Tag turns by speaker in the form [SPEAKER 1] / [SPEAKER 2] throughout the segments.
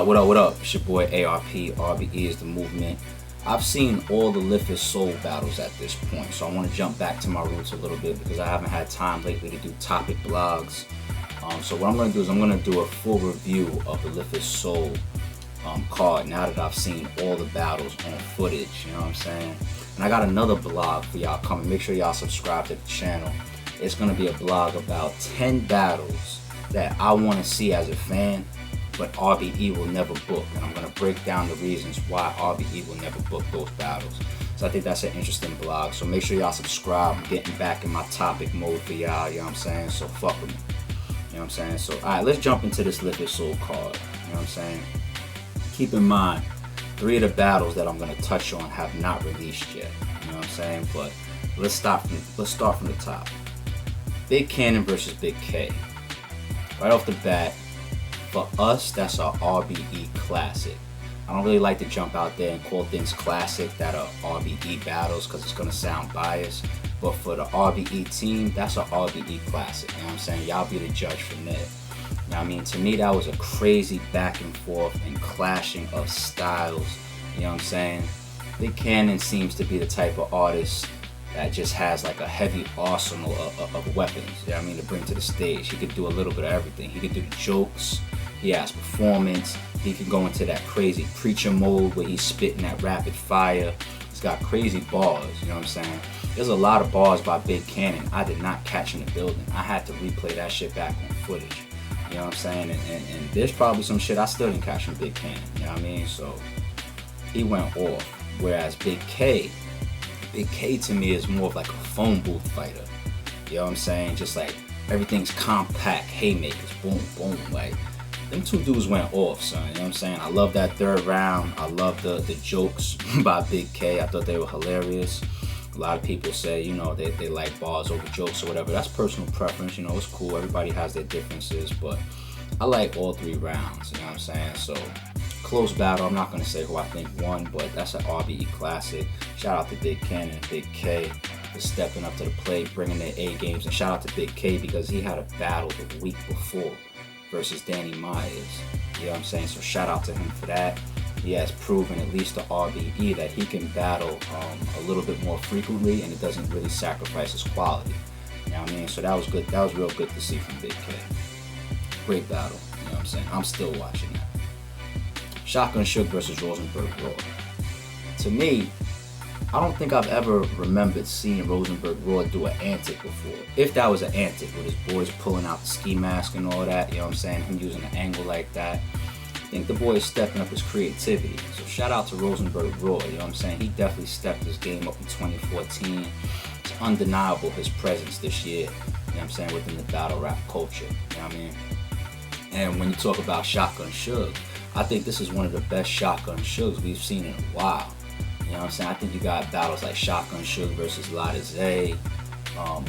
[SPEAKER 1] what up? It's your boy A.R.P. R.b.e is the movement. I've seen all the Lift Is Soul battles at this point, so I want to jump back to my roots a little bit because I haven't had time lately to do topic blogs. So what I'm going to do is I'm going to do a full review of the Lift Is Soul card now that I've seen all the battles on footage, you know what I'm saying? And I got another blog for y'all coming. Make sure y'all subscribe to the channel. It's going to be a blog about 10 battles that I want to see as a fan, but r.b.e will never book, and I'm going to break down the reasons why r.b.e will never book those battles. So I think that's an interesting blog, so make sure y'all subscribe. I'm getting back in my topic mode for y'all, you know what I'm saying? So fuck with me, you know what I'm saying? So alright, let's jump into this Lift Is Soul card, you know what I'm saying? Keep in mind, 3 of the battles that I'm going to touch on have not released yet, you know what I'm saying? But let's start from the top. Big Kannon versus Bigg K. Right off the bat, for us, that's our r.b.e classic. I don't really like to jump out there and call things classic that are r.b.e battles because it's going to sound biased. But for the r.b.e team, that's our r.b.e classic. You know what I'm saying? Y'all be the judge from there. You know what I mean? To me, that was a crazy back and forth and clashing of styles. You know what I'm saying? Big Kannon seems to be the type of artist that just has like a heavy arsenal of weapons, you know what I mean, to bring to the stage. He could do a little bit of everything. He could do the jokes, he has performance, he can go into that crazy preacher mode where he's spitting that rapid fire. He's got crazy bars, you know what I'm saying? There's a lot of bars by Big Kannon I did not catch in the building. I had to replay that shit back on footage, you know what I'm saying? And there's probably some shit I still didn't catch from Big Kannon, you know what I mean? So he went off. Whereas Big K to me is more of like a phone booth fighter. You know what I'm saying? Just like everything's compact, haymakers, boom, boom. Like them two dudes went off, son. You know what I'm saying? I love that third round. I love the jokes by Big K. I thought they were hilarious. A lot of people say, you know, they like bars over jokes or whatever. That's personal preference, you know, it's cool. Everybody has their differences, but I like all 3 rounds, you know what I'm saying? So close battle. I'm not going to say who I think won, but that's an r.b.e classic. Shout out to Big Kannon and Big K for stepping up to the plate, bringing their A games. And shout out to Big K because he had a battle the week before versus Danny Myers. You know what I'm saying? So shout out to him for that. He has proven, at least to r.b.e, that he can battle a little bit more frequently and it doesn't really sacrifice his quality. You know what I mean? So that was good. That was real good to see from Big K. Great battle. You know what I'm saying? I'm still watching that. Shotgun Suge versus Rosenburg Raw. To me, I don't think I've ever remembered seeing Rosenburg Raw do an antic before. If that was an antic with his boys pulling out the ski mask and all that, you know what I'm saying, him using an angle like that. I think the boy is stepping up his creativity. So shout out to Rosenburg Raw, you know what I'm saying? He definitely stepped his game up in 2014. It's undeniable his presence this year, you know what I'm saying, within the battle rap culture, you know what I mean? And when you talk about Shotgun Suge, I think this is one of the best Shotgun Suges we've seen in a while. You know what I'm saying? I think you got battles like Shotgun Suge versus Lada Zay.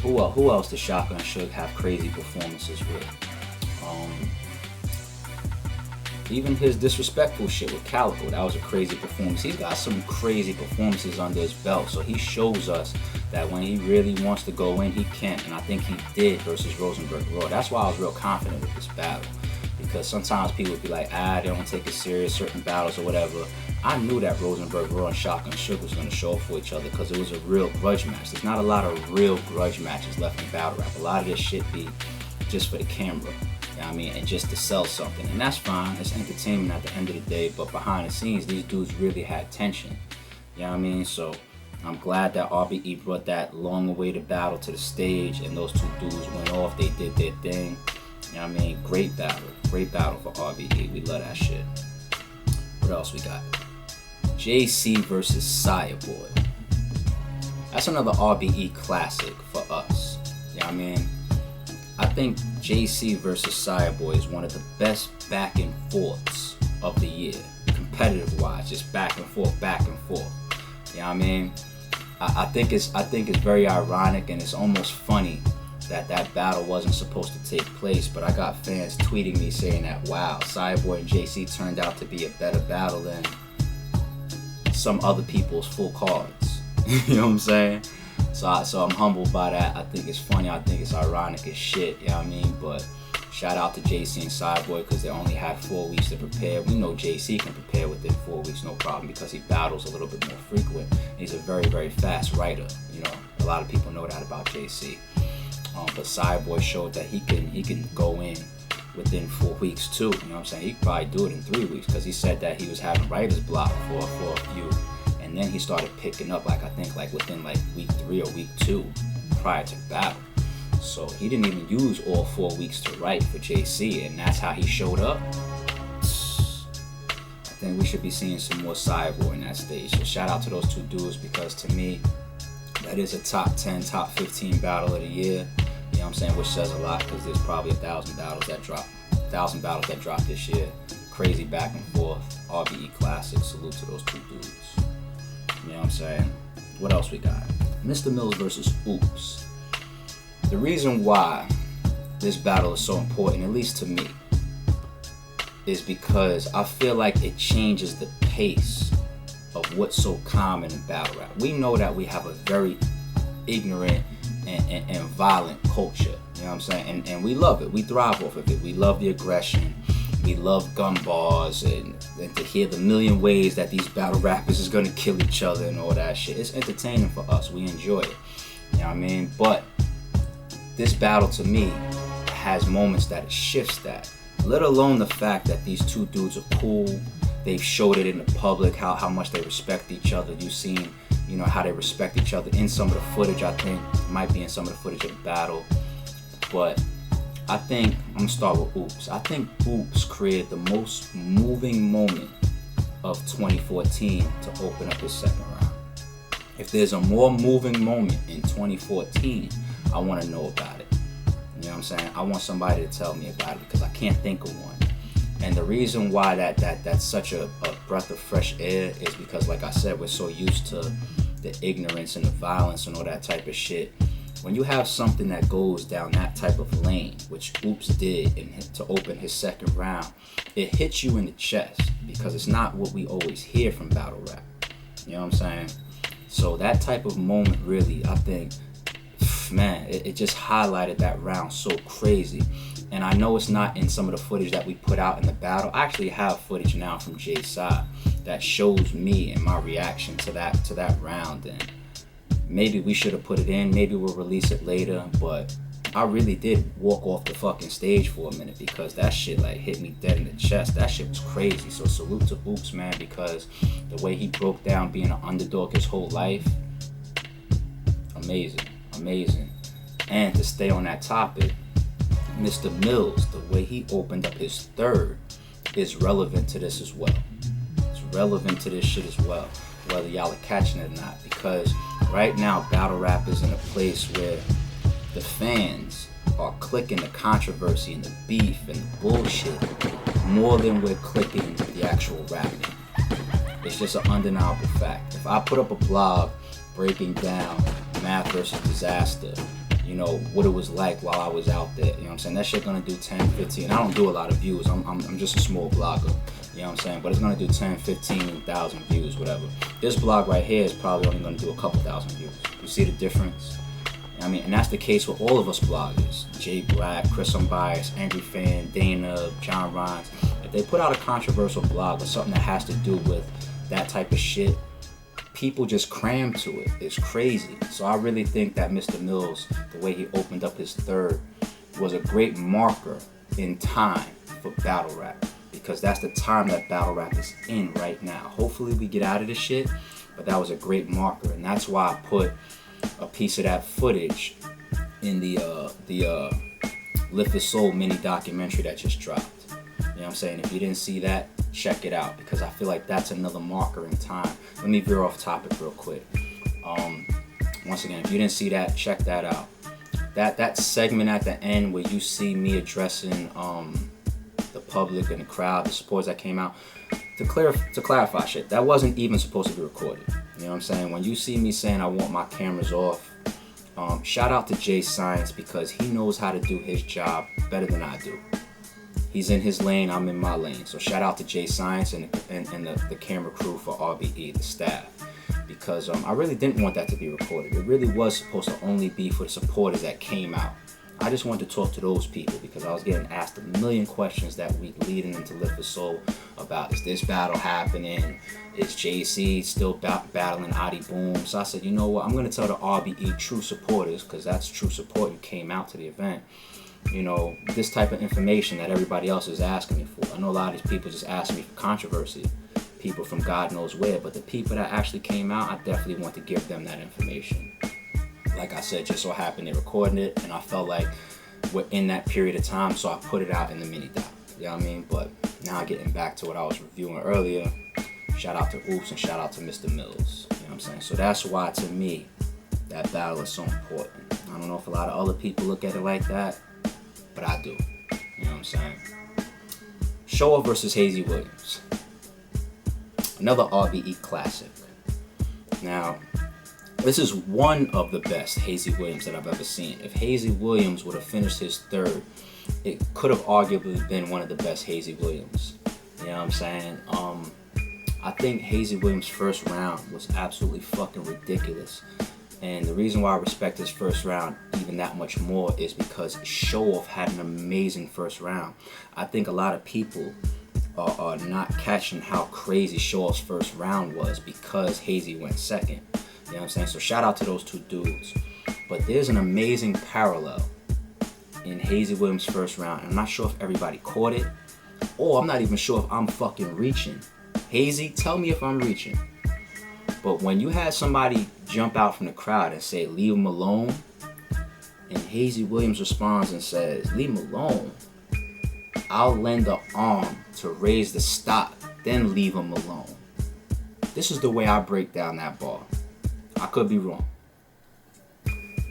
[SPEAKER 1] Who else does Shotgun Suge have crazy performances with? Even his disrespectful shit with Calico, that was a crazy performance. He's got some crazy performances under his belt, so he shows us that when he really wants to go in, he can, and I think he did versus Rosenburg Raw. That's why I was real confident with this battle. Because sometimes people would be like, they don't take it serious, certain battles or whatever. I knew that Rosenburg Raw and Shotgun Suge was going to show up for each other because it was a real grudge match. There's not a lot of real grudge matches left in battle rap. A lot of this shit be just for the camera, you know what I mean, and just to sell something. And that's fine, it's entertainment at the end of the day, but behind the scenes, these dudes really had tension, you know what I mean? So I'm glad that r.b.e brought that long-awaited battle to the stage and those 2 dudes went off, they did their thing. You know what I mean? Great battle for r.b.e. We love that shit. What else we got? JC versus SyahBoy. That's another r.b.e classic for us. You know what I mean? I think JC versus SyahBoy is one of the best back and forths of the year. Competitive wise, just back and forth, back and forth. You know what I mean? I think it's very ironic and it's almost funny that battle wasn't supposed to take place, but I got fans tweeting me saying that, wow, SyahBoy and JC turned out to be a better battle than some other people's full cards. You know what I'm saying? So I'm humbled by that. I think it's funny, I think it's ironic as shit, you know what I mean? But Shout out to JC and SyahBoy because they only had 4 weeks to prepare. We know JC can prepare within 4 weeks, no problem, because he battles a little bit more frequent. He's a very, very fast writer. You know, a lot of people know that about JC. But SyahBoy showed that he can go in within 4 weeks too. You know what I'm saying? He could probably do it in 3 weeks because he said that he was having writer's block for a few, and then he started picking up I think within week 3 or week 2 prior to the battle. So he didn't even use all 4 weeks to write for JC, and that's how he showed up. I think we should be seeing some more SyahBoy in that stage. So shout out to those two dudes, because to me, that is a top 10, top 15 battle of the year. You know what I'm saying? Which says a lot, because there's probably 1,000 battles that dropped this year. Crazy back and forth. R.b.e. classic. Salute to those two dudes. You know what I'm saying? What else we got? Mr. Mills versus Ooops. The reason why this battle is so important, at least to me, is because I feel like it changes the pace of what's so common in battle rap. We know that we have a very ignorant and violent culture, you know what I'm saying? And we love it. We thrive off of it. We love the aggression. We love gun bars and to hear the million ways that these battle rappers is gonna kill each other and all that shit. It's entertaining for us. We enjoy it. You know what I mean? But this battle to me has moments that it shifts that. Let alone the fact that these two dudes are cool. They've showed it in the public how much they respect each other. You've seen, you know, how they respect each other in some of the footage. I think it might be in some of the footage of the battle. But I think I'm gonna start with Ooops. I think Ooops created the most moving moment of 2014 to open up his second round. If there's a more moving moment in 2014, I want to know about it. You know what I'm saying? I want somebody to tell me about it, because I can't think of one. And the reason why that's such a breath of fresh air is because, like I said, we're so used to the ignorance and the violence and all that type of shit. When you have something that goes down that type of lane, which Ooops did to open his second round, it hits you in the chest, because it's not what we always hear from battle rap. You know what I'm saying? So that type of moment really, I think, man, it just highlighted that round so crazy. And I know it's not in some of the footage that we put out in the battle. I actually have footage now from J-Side that shows me and my reaction to that round. And maybe we should have put it in. Maybe we'll release it later. But I really did walk off the fucking stage for a minute, because that shit hit me dead in the chest. That shit was crazy. So salute to Ooops, man, because the way he broke down being an underdog his whole life, amazing. And to stay on that topic, Mr. Mills, the way he opened up his third is relevant to this as well. It's relevant to this shit as well, whether y'all are catching it or not, because right now battle rap is in a place where the fans are clicking the controversy and the beef and the bullshit more than we're clicking the actual rapping. It's just an undeniable fact. If I put up a blog breaking down Math versus Disaster, you know, what it was like while I was out there, you know what I'm saying? That shit gonna do 10, 15. I don't do a lot of views. I'm just a small blogger, you know what I'm saying? But it's gonna do 10, 15,000 views, whatever. This blog right here is probably only gonna do a couple thousand views. You see the difference? I mean, and that's the case with all of us bloggers. Jay Black, Chris Unbiased, Angry Fan, Dana, John Rhines. If they put out a controversial blog or something that has to do with that type of shit, people just cram to it. It's crazy. So I really think that Mr. Mills, the way he opened up his third, was a great marker in time for battle rap, because that's the time that battle rap is in right now. Hopefully we get out of this shit, but that was a great marker, and that's why I put a piece of that footage in the Lift His Soul mini documentary that just dropped. You know what I'm saying? If you didn't see that, check it out, because I feel like that's another marker in time. Let me veer off topic real quick. Once again, if you didn't see that, check that out. That segment at the end where you see me addressing the public and the crowd, the supporters that came out, to clarify shit, that wasn't even supposed to be recorded. You know what I'm saying? When you see me saying I want my cameras off, shout out to Jay Science, because he knows how to do his job better than I do. He's in his lane, I'm in my lane. So shout out to Jay Science and the camera crew for r.b.e, the staff. Because I really didn't want that to be recorded. It really was supposed to only be for the supporters that came out. I just wanted to talk to those people because I was getting asked a million questions that week leading into Lift for Soul about, is this battle happening? Is JC still battling Adi Boom? So I said, you know what? I'm going to tell the r.b.e. true supporters, because that's true support. You came out to the event. You know, this type of information that everybody else is asking me for. I know a lot of these people just ask me for controversy. People from God knows where. But the people that actually came out, I definitely want to give them that information. Like I said, just so happened they're recording it, and I felt like we're in that period of time, so I put it out in the mini doc. You know what I mean? But now getting back to what I was reviewing earlier, shout out to Ooops and shout out to Mr. Mills. You know what I'm saying? So that's why, to me, that battle is so important. I don't know if a lot of other people look at it like that, but I do. You know what I'm saying? ShowOff versus Hazey Williams. Another r.b.e. classic. Now, this is one of the best Hazey Williams that I've ever seen. If Hazey Williams would have finished his third, it could have arguably been one of the best Hazey Williams. You know what I'm saying? I think Hazey Williams' first round was absolutely fucking ridiculous. And the reason why I respect his first round even that much more is because ShowOff had an amazing first round. I think a lot of people are not catching how crazy ShowOff's first round was because Hazey went second. You know what I'm saying? So shout out to those two dudes. But there's an amazing parallel in Hazey Williams' first round. I'm not sure if everybody caught it, or I'm not even sure if I'm fucking reaching. Hazey, tell me if I'm reaching. But when you had somebody jump out from the crowd and say, leave him alone, and Hazey Williams responds and says, leave him alone. I'll lend an arm to raise the stock, then leave him alone. This is the way I break down that bar. I could be wrong.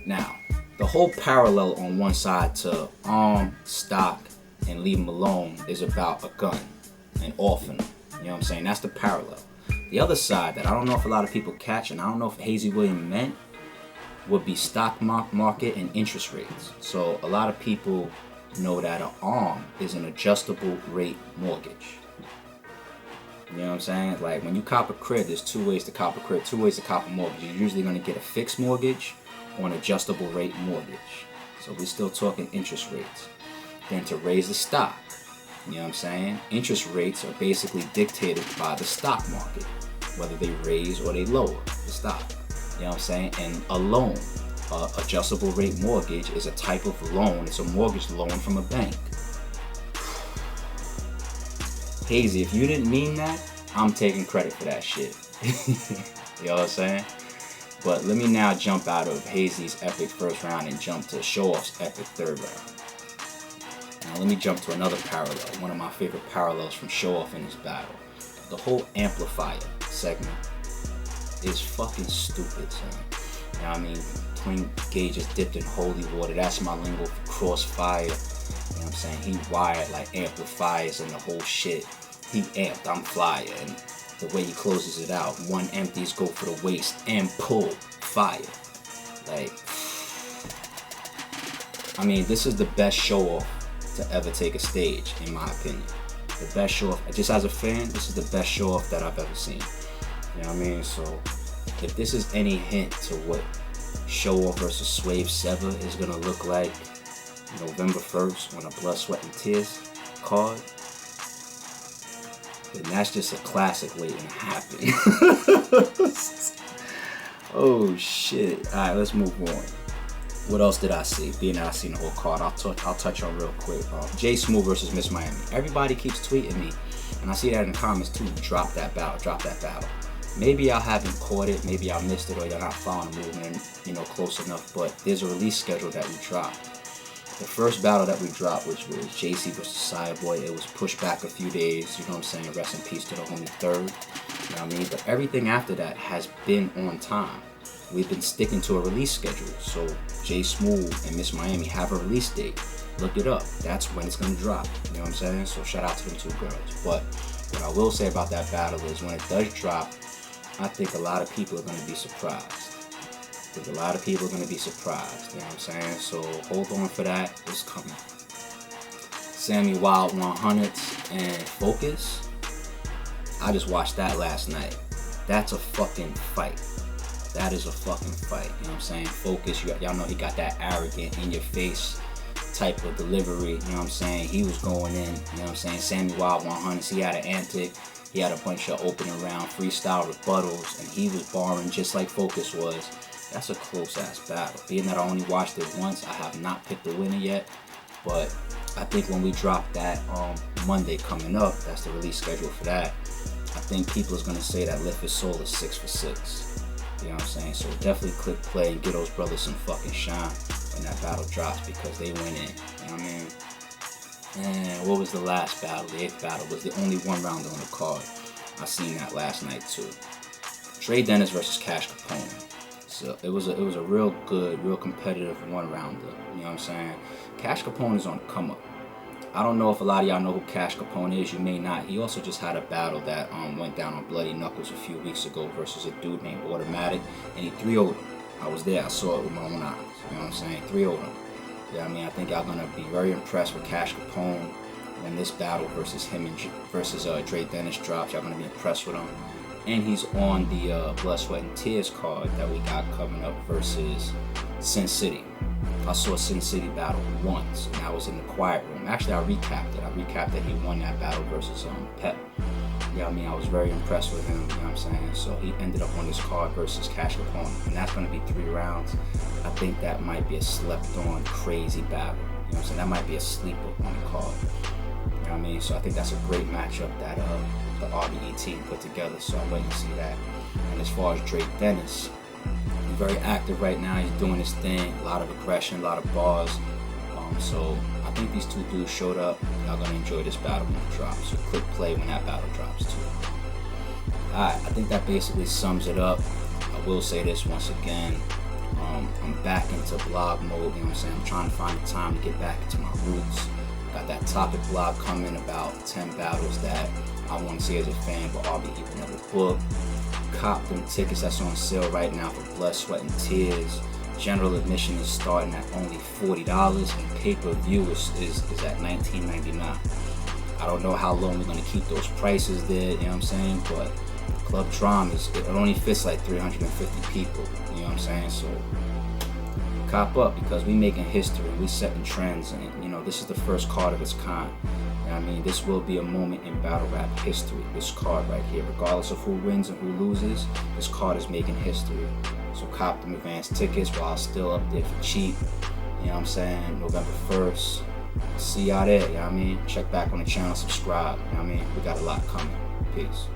[SPEAKER 1] Now, the whole parallel on one side to arm, stock, and leave him alone is about a gun and offing him. You know what I'm saying? That's the parallel. The other side that I don't know if a lot of people catch, and I don't know if Hazey Williams meant, would be stock market and interest rates. So a lot of people know that an arm is an adjustable rate mortgage. You know what I'm saying? Like when you cop a crib, there's two ways to cop a crib, two ways to cop a mortgage. You're usually going to get a fixed mortgage or an adjustable rate mortgage. So we're still talking interest rates. Then to raise the stock, you know what I'm saying? Interest rates are basically dictated by the stock market, whether they raise or they lower the stock. You know what I'm saying? And a loan, adjustable rate mortgage, is a type of loan. It's a mortgage loan from a bank. Hazey, if you didn't mean that, I'm taking credit for that shit. You know what I'm saying? But let me now jump out of Hazey's epic first round and jump to ShowOff's epic third round. Now let me jump to another parallel, one of my favorite parallels from ShowOff in this battle. The whole amplifier segment is fucking stupid, son. You know what I mean? Twin gauges dipped in holy water. That's my lingo for crossfire. You know what I'm saying? He wired like amplifiers and the whole shit. He amped, I'm flyer. And the way he closes it out, one empties, go for the waist and pull fire. Like, I mean, this is the best ShowOff to ever take a stage, in my opinion. The best ShowOff, just as a fan, this is the best ShowOff that I've ever seen. You know what I mean? So, if this is any hint to what ShowOff versus Smoove Sever is gonna look like November 1st on a Blood, Sweat, and Tears card, then that's just a classic waiting to happen. Oh shit. Alright, let's move on. What else did I see? Being that I seen the whole card, I'll touch on real quick. J Smoove versus Miss Miami. Everybody keeps tweeting me, and I see that in the comments too. Drop that battle, drop that battle. Maybe y'all haven't caught it, maybe y'all missed it, or y'all not following the movement, close enough. But there's a release schedule that we dropped. The first battle that we dropped, which was JC versus SyahBoy, it was pushed back a few days. You know what I'm saying? Rest in peace to the homie Third. You know what I mean? But everything after that has been on time. We've been sticking to a release schedule. So J Smoove and Miss Miami have a release date. Look it up. That's when it's gonna drop. You know what I'm saying? So shout out to them two girls. But what I will say about that battle is when it does drop, I think a lot of people are gonna be surprised. You know what I'm saying? So hold on for that. It's coming. Sammy Wild 100s and Focus. I just watched that last night. That's a fucking fight. That is a fucking fight. You know what I'm saying? Focus, y'all know he got that arrogant, in your face type of delivery, you know what I'm saying? He was going in, you know what I'm saying? Sammy Wild 100s, he had an antic, he had a bunch of opening round freestyle rebuttals, and he was barring just like Focus was. That's a close ass battle. Being that I only watched it once, I have not picked the winner yet, but I think when we drop that Monday coming up, that's the release schedule for that, I think people is gonna say that Lift His Soul is 6 for 6. You know what I'm saying? So definitely click play and get those brothers some fucking shine when that battle drops, because they went in. You know what I mean? And what was the last battle? The 8th battle was the only one rounder on the card. I seen that last night too. Dre Dennis versus Cash Capone. So it was a real good, real competitive one rounder. You know what I'm saying? Cash Capone is on the come up. I don't know if a lot of y'all know who Cash Capone is. You may not. He also just had a battle that went down on Bloody Knuckles a few weeks ago versus a dude named Automatic, and he 3-0'd him. I was there. I saw it with my own eyes. You know what I'm saying? 3-0'd him. Yeah, I mean, I think y'all gonna be very impressed with Cash Capone when this battle versus him and versus Dre Dennis drops. Y'all gonna be impressed with him. And he's on the Blood, Sweat, and Tears card that we got coming up versus Sin City. I saw Sin City battle once, and I was in the quiet room. Actually, I recapped it. I recapped that he won that battle versus Pep. Yeah, I mean, I was very impressed with him, you know what I'm saying? So he ended up on this card versus Cash Capone, and that's going to be 3 rounds. I think that might be a slept-on, crazy battle. You know what I'm saying? That might be a sleeper on the card. You know what I mean? So I think that's a great matchup that the r.b.e team put together, so I'm waiting to see that. And as far as Drake Dennis, he's very active right now. He's doing his thing, a lot of aggression, a lot of bars. So I think these two dudes showed up. Y'all gonna enjoy this battle when it drops. So click play when that battle drops too. Alright, I think that basically sums it up. I will say this once again. I'm back into blog mode, you know what I'm saying? I'm trying to find the time to get back into my roots. Got that topic blog coming about 10 battles that I want to see as a fan, but r.b.e will never book. Cop them tickets that's on sale right now for Blood, Sweat, and Tears. General admission is starting at only $40, and pay-per-view is at $19.99. I don't know how long we're going to keep those prices there, you know what I'm saying? But Club Drama, it only fits like 350 people, you know what I'm saying? So cop up, because we making history, we setting trends, and you know, this is the first card of its kind. You know what I mean? This will be a moment in battle rap history, this card right here. Regardless of who wins and who loses, this card is making history. So cop them advance tickets while it's still up there for cheap. You know what I'm saying? November 1st. See y'all there, you know what I mean? Check back on the channel, subscribe, you know what I mean? We got a lot coming. Peace.